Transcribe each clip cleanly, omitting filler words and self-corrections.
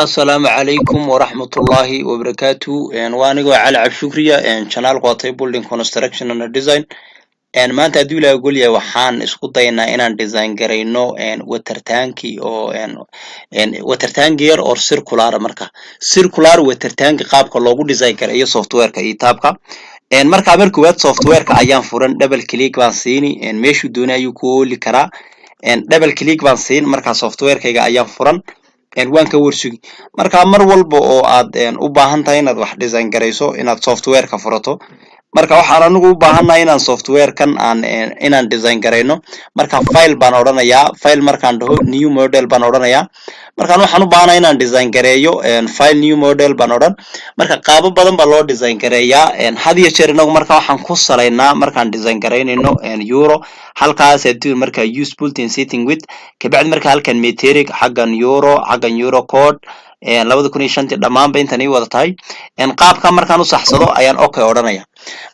السلام عليكم ورحمة الله وبركاته وأنا علي عبد شكريا channel قاطع building construction and design maanta haddii la ogol yahay waxaan isku daynaa inaan design garayno water tanki oo water tanki yar oo circular circular water tanki qaabka loogu design gareeyo software-ka iyo tabka marka web software-ka ayaan furan double click baan siini meeshuu doonay ayuu ku ooli karaa double click baan siin marka software-kayga ayaan furan waan ka warsugi marka mar walba oo aad u baahan tahay inaad wax design garayso inaad software-ka furato marka waxaan anigu u baahanahay inaan software-kan inaan design garayno marka file baan oranayaa file markaan dhaho new model baan oranayaa markaan waxaan u baahanahay inaan design gareeyo file new model baan oran marka qaabo badan baa loo design gareeyaa had iyo jeer inagu marka waxaan ku salaynaa markaan design garaynayno euro halkaas hadii marka use built-in setting with kabacdi marka halkan metric xaggan euro code 2005 dhamaanba intan ay wada tahay qaabka markaan u saxsado ayaan okay oranaya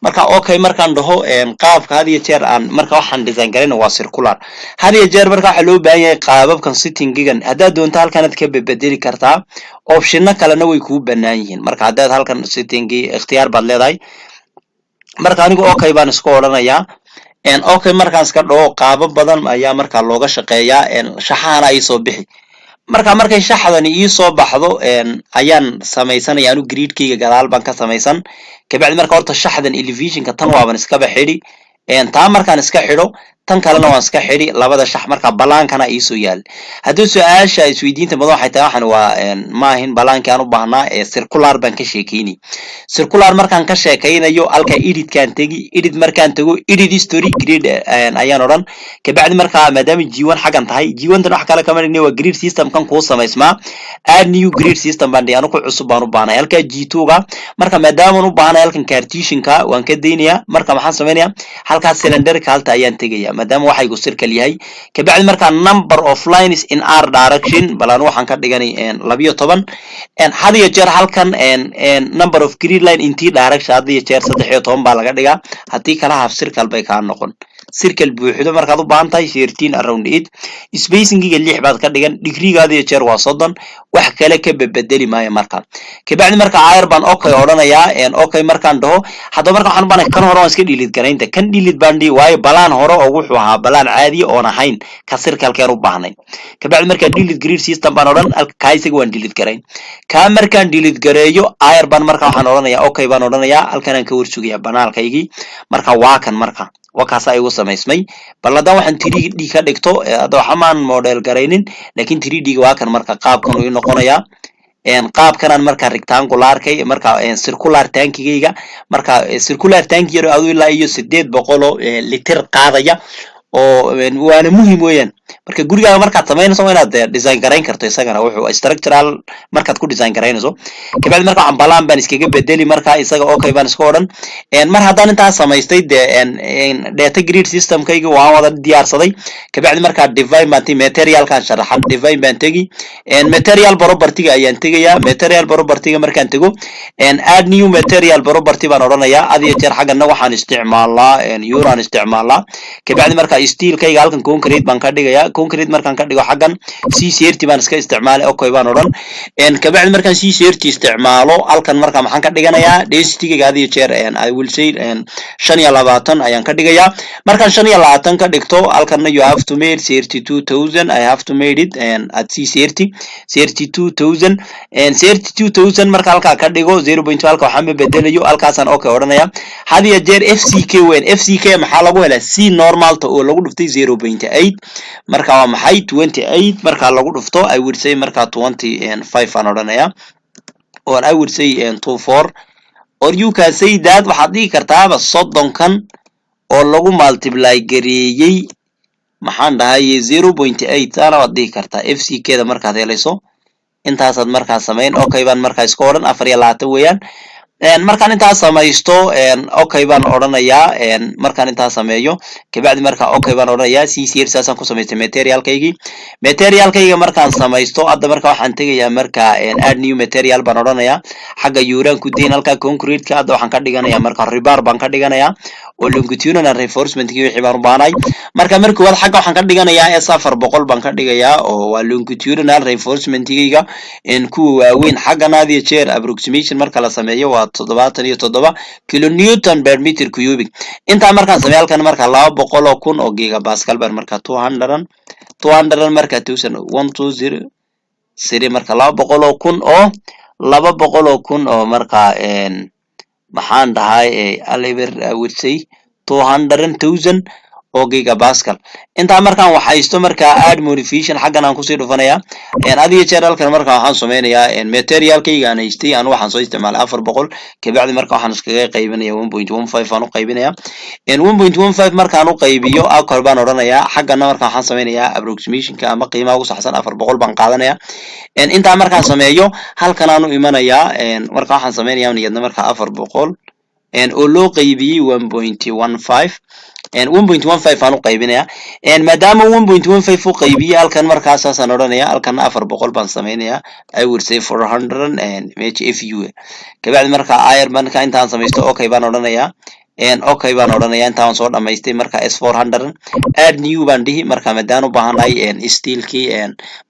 marka okay markaan dhaho qaabka had iyo jeer aan marka waxaan design garayno waa circular had iyo jeer marka waxa loo baahan yahay qaababkan setting-gigan hadaa doonto halkan aad ka bedeli kartaa option kalena way ku banaan yihiin marka hadaad halkan setting-gi ikhtiyaar baad leedahay marka anigu okay baan isku oranayaa okay markaan iska dhaho qaabab badan ayaa marka looga shaqeeyaa shaxaana ay soo bixi markay shaxdani ii soo baxdo ayaan samaysanaya anu grid-kayga gadaal baan ka samaysan kabacdi marka horta shaxdan elevationka tan waaban iska baxidi taa markaan iska xidho tan kalena waan iska xidhi labada shax marka balaankana ii soo yaal haddii su'aasha isweydiinta badan waxay tahay waxaan waa maahin balaankii aan u baahnaa circular baan ka sheekayni circular markaan ka sheekaynayo halka edit-kaan tegi edit markaan tago edit history grid ayaan oran kabacdi marka maadaama G1 xagan tahay G1 tan wax kale kama dhigno waa grid system kan ku samaysmaa add new grid system baan anu ku cusub baan u baahnaa halka G2 ga marka maadaama aan u baahnaa halkan cartesian-ka waan ka deynayaa marka maxaan sameeyaa halkaas cylinder-ka halta ayaan tagayaa maadaama waxay ku circle yahay kabacdi marka number of lines in r direction balan waxaan ka dhiganay 12 had iyo jeer halkan number of grid line in t direction had iyo jeer 13 baa laga dhigaa hadii kala half circle bay ka noqon circle buuxdo markaad u baahan tahay 13 around it spacing-giga 6 baad ka dhigan degree-gaada iyo jeer waa 30 wax kale ka bedeli maayo marka kabacdi marka ayar baan okay oranayaa okay markaan dhaho hadda marka waxaan u baahnaa kan hore waan iska delete garaynta kan delete baan dhii waayo balaan hore oo wuxuu ahaa balaan caadi oo aan ahayn ka circle-keen u baahnay kabacdi marka delete grid system baan oran kaaysiga waan delete garayn ka markaan delete gareeyo ayar baan marka waxaan oranayaa okay baan oranayaa halkan aan ka warsugayaa banaalkaygii marka waa kan marka wakaas ay ugu samaysmay balada waxaan 3D ka dhigto hada waxaan model garaynin laakiin 3D waa kan marka qaabkan uu noqonayaa qaabkan marka rectangular-kay marka circular tanki-gayga marka circular tanki yar adu ilaa iyo 800 liter qaadaya oo waana muhiim weeyaan marka gurigaaga markaad samaynayso inaad design garayn karto isagana wuxuu structural markaad ku design garaynayso kabacdi marka waxaan balaan baan iskaga bedeli marka isaga okay baan iska oran mar haddaan intaas samaystay data grid system-kayga waan wada diyaarsaday kabacdi marka define baan material-kaan sharaxan define baan tegi material property-ga ayaan tegayaa material property-ga markaan tego add new material property baan oranayaa adiyo jeer xaggana waxaan isticmaalaa euro aan isticmaalaa kabacdi marka steel-kayga halkan concrete baan ka dhigayaa concrete markaan ka dhigo xaggan C30 baan iska isticmaalay okay baan oran kabacdi markaan C30 isticmaalo halkan marka maxaan ka dhiganayaa density-ga adiyo jeer I will say 25 ayaan ka dhigayaa markaan 25 ka dhigto halkan you have to make 32000 I have to made it at C30 32000 32000 marka halka ka dhigo 0.2 halka waxaan bedelayo halkaasaan okay oranayaa hadiya jeer FCK weyn FCK maxaa lagu helaa C normal oo lagu dhuftay 0.8 marka waa maxay 28 marka lagu dhufto I would say marka 25 aan oranayaa or I would say 24 or you can say that waxaad dhigi kartaa 30 kan oo lagu multiply gareeyay maxaan dhahay 0.8 ana waad dhigi kartaa FCK-da markaad helayso intaasaad markaa samayn okay baan markaa iska oran 24 weeyaan markaan intaas samaysto okay baan odhanayaa markaan intaas sameeyo kabacdi marka okay baan odhanayaa CCR saasaan ku samaystay materialkayga markaan samaysto hadda marka waxaan tegayaa marka add new material baan odhanayaa xagga yuuraan ku dayn halka concrete-ka hadda waxaan ka dhiganayaa marka rebar baan ka dhiganayaa oo longitudinal reinforcement-kii wixii baan u baahnay marka markii waad xagga waxaan ka dhiganayaa S400 baan ka dhigayaa oo waa longitudinal reinforcement-kayga kuwa waaweyn xaggana had iyo jeer approximation marka la sameeyo waa 77 kilonewton per meter cubic intaa markaan sameeyo halkan marka 200,000 oo gigapascal baan marka 200 marka 120 siri marka 200,000 oo marka maxaan dhahay aliver I would say 200,000 oo gigapascal intaa markaan waxaysto marka add modification xaggan aan kusii dhufanayaa adiga jeer halkan marka waxaan sameeynayaa materialkayga aan haystay aan waxaan soo isticmaalay 400 kabacdi marka waxaan iskaga qaybinayaa 1.15 aan u qaybinayaa 1.15 markaan u qaybiyo akor baan odhanayaa xaggana marka waxaan sameeynayaa approximationka ama qiimaha ugu saxsan 400 baan qaadanayaa intaa markaan sameeyo halkan aan u imanayaa marka waxaan sameeynayaa niyadna marka 400 oo loo qaybiyay 1.15 1.15 aan u qaybinayaa maadaama 1.15 u qaybiyay halkan markaas aan odhanayaa halkan 400 baan sameeynayaa I would say 400 fu kabacdi marka ayar marka intaan samaysto okay baan odhanayaa okay baan odhanayaa intaan soo dhamaystay marka S400 add new baan dhihi marka madaan u baahanahay steelkii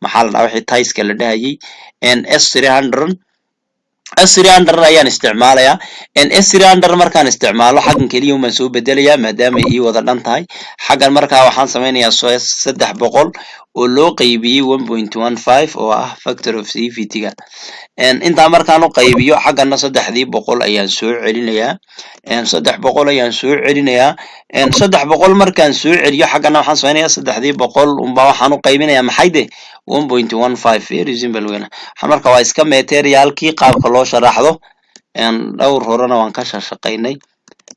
maxaa la dhahaa wixii taiska la dhahayay S300 ayaan isticmaalayaa S300 markaan isticmaalo xaggan kaliya uma soo bedelayaa maadaama ay wada dhan tahay xaggan marka waxaan sameynayaa 300 oo loo qaybiyay 1.15 oo ah factor of safety-ga inta markaan u qaybiyo xagganna 300 ayaan soo celinayaa 300 ayaan soo celinayaa 300 markaan soo celiyo xagganna waxaan sameynayaa 300 unba waxaan u qaybinayaa maxay de 1.15 very simple weena marka waa iska materialkii qaabka loo sharaxdo dhowr horena waan ka shaqaynay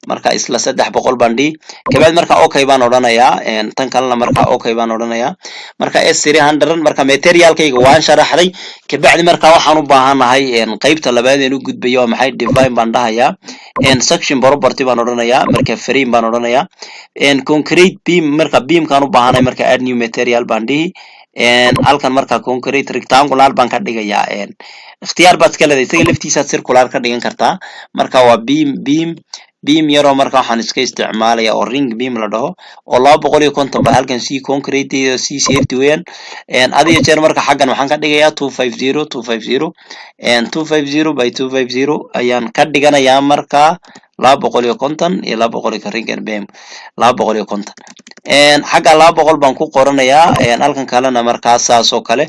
marka isla 300 baan dhii kabacdi marka okay baan odhanayaa tan kalena marka okay baan odhanayaa marka S300 marka materialkayga waan sharaxday kabacdi marka waxaan u baahanahay qaybta labaad ee u gudbayo maxay define baan dhahayaa section property baan odhanayaa marka frame baan odhanayaa concrete beam marka beamkaan u baahanahay marka add new material baan dhihi halkan marka concrete rectangular baan ka dhigayaa ikhtiyaar baad iska leedahay isaga laftiisa circular ka dhigan kartaa marka waa beam yaro marka waxaan iska isticmaalayaa oo ring beam la dhaho oo 250 ba halkan si concrete iyo si safety weyn adiga jeer marka xaggan waxaan ka dhigayaa 250 by 250 ayaan ka dhiganayaa marka 250 iyo 200 ka ring beam 250 xagga 200 baan ku qoranayaa halkan kalena marka saas oo kale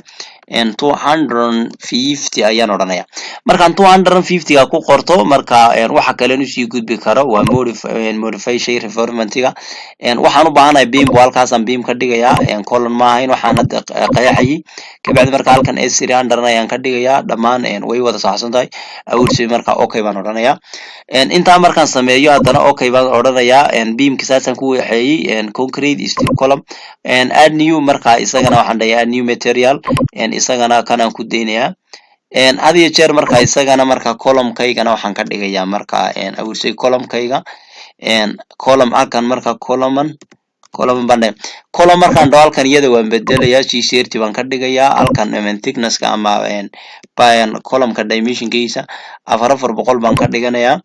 250 ayaan odhanayaa markaan 250 ga ku qorto marka waxa kale inuu sii gudbi karo waa modify shay reformatiga waxaan u baahanahay beam halkaasaan beam ka dhigayaa column ma ahayn waxaan hadda qayaxayay kabacdi marka halkan S300 ayaan ka dhigayaa dhammaan way wada saxsan tahay awursi marka okay baan odhanayaa intaa markaan sameeyo haddana okay baan odhanayaa beamka saasaan ku waxeeyay concrete steel column add new marka isagana waxaan dhayaa add new material isagana kanaan ku deynayaa adiga jeer marka isagana marka column-kaygana waxaan ka dhigayaa marka awursay column-kayga column halkan marka column markaan dhaho halkan iyada waan bedelayaa t-shirt baan ka dhigayaa halkan thickness-ka ama column-ka dimension-kiisa 400 baan ka dhiganayaa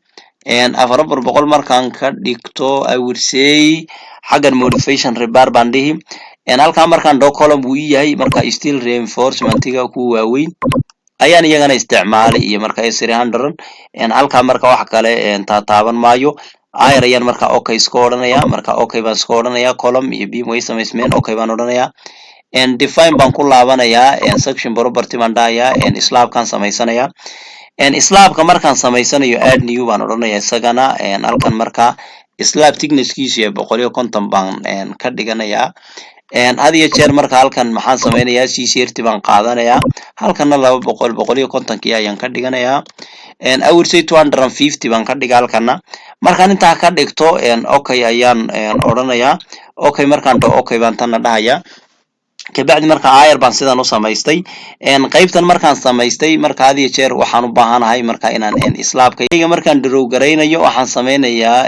400 markaan ka dhigto awursay xaggan modification rebar baan dhihi halkan markaan dhaho column wuu yahay marka steel reinforcement-ga ku waaweyn ayaan iyagana isticmaalay iyo marka S300 halka marka wax kale taaban maayo ayar ayaan marka okay iska odhanayaa marka okay baan iska odhanayaa column iyo beam way samaysmeen okay baan odhanayaa define baan ku laabanayaa section property baan dhahayaa slabkaan samaysanayaa slabka markaan samaysanayo add new baan odhanayaa isagana halkan marka slab thickness-kiisu 150 baan ka dhiganayaa adiga jeer marka halkan maxaan sameynayaa CCRT baan qaadanayaa halkanna 150 ayaan ka dhiganayaa awursay 250 baan ka dhigaa halkanna markaan intaa ka dhigto okay ayaan odhanayaa okay markaan dhaho okay baan tanna dhahayaa kabacdi marka ayar baan sidan u samaystay qaybtan markaan samaystay marka had iyo jeer waxaan u baahanahay marka inaan slaabkayga markaan draw gareynayo waxaan sameynayaa